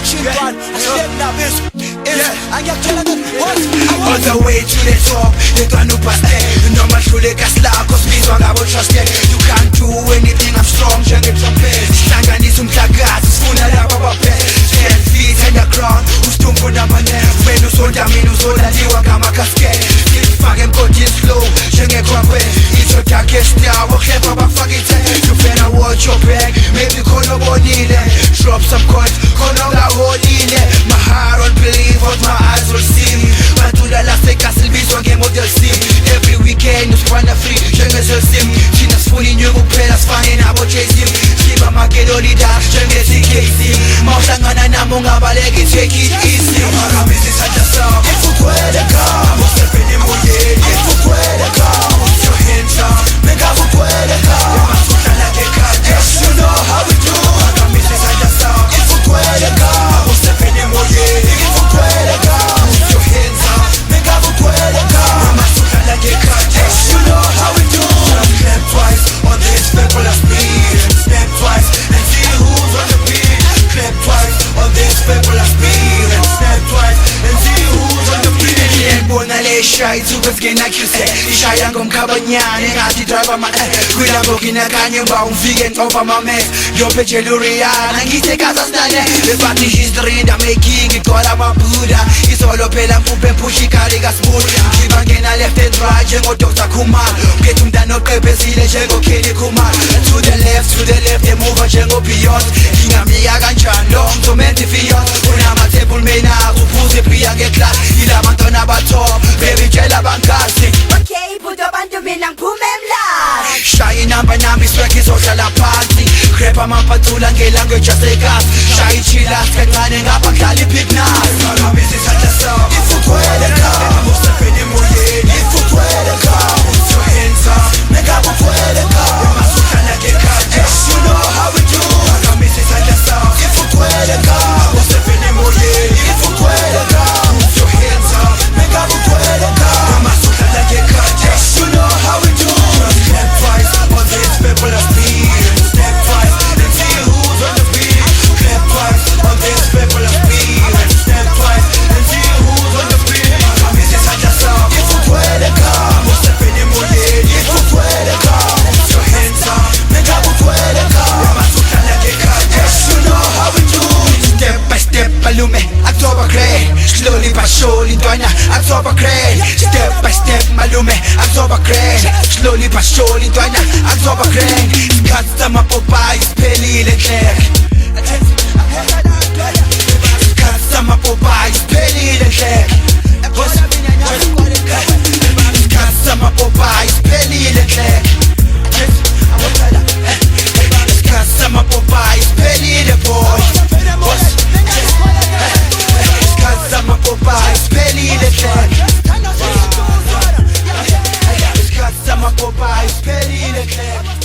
children, all the way to the top, they don't know past it. You know my shoulder gas like cause me so I won't trust it. You can't do anything, I'm strong, jungle trumpet. Sangani some tagas, sooner than Baba Pet. 10 feet in the ground, who's doing good up on them? When you sold them, you sold that you are gonna cascade. Still fucking got this slow, jungle trumpet. It's your darkest now, we'll clear Baba fucking time. You better watch your back, maybe call no one in it. Drop some coins, call no that hole in it. My heart will believe what my eyes will see. Man to the last day, castle be so game of the sim. Every weekend, you spawn a free, jungle sim. China's fully new, pelas fine, I will chase him. Shiba Makedoni dash, jungle CKC. Mausangana na munga balegi, take it easy. Maramisi sajasa, ifu kweleka. Musepeni muye, ifu kweleka. Put your hands up, mega fu kweleka. Masuka like a yes, you know how we do. Maramisi sajasa, ifu kweleka. Musepeni muye, ifu kweleka. Put your hands up, mega fu kweleka. Masuka like a yes, you know how we do. Just clap twice on this people are speed. Step twice and see who's on the beat. Clap twice on this people are speed. Step twice and see who's on the beat. Bona le shy to the skin like you say. Shy and come cabanyane, I did drive my head. Good I'm looking at canyon bound vegan over my mess. Your picture Lurian and he take us a stand. The party history that making it call about Buddha. It's all up and poop and pushy carrigas mood. Keep on getting left and right, Jengo Dr. Kumar. Get him down, no capacity, Jengo Kelly Kumar. To the left, they move on Jengo beyond. King Amiga long to mentifion. When I'm a table mena, who pulls the Pia get class. Il a maintenant top, baby Jella Bankasi. Okay, put up and do me lang pumemla. Shy number nami swag is social party. Crepa man patulang language just like us. Shy chilas kangane nga pagkali pignas. Maramisi sa jasa, ifu kweleka. Musapeni muye, ifu kweleka. Put your hands up, mega fu kweleka. Masuka like a yes, you know how we do. Maramisi sa jasa, ifu kweleka. Musapeni muye, ifu kweleka. Put your hands up, mega fu kweleka. Masuka like a yes, you know how we do. Just clap twice, all these people are speed. Step twice and see who's on the beat. Clap twice, all these people are speed. Step twice and see who's on the beat. Maramisi sa jasa, ifu kweleka. Musapeni muye, ifu kweleka. Put your hands up, mega fu kweleka. Masuka like a yes, you know how we do. Step by step, malume, October gray. Slowly but surely, doina, October gray. Step by step, malume, October gray. Slowly but surely, doina, October gray. Custom up by spelling the clear. Custom up by spelling the clear. Custom up by spelling the clear. Custom up by spelling the boy. Custom up by spelling the clear. Custom up by spelling the clear.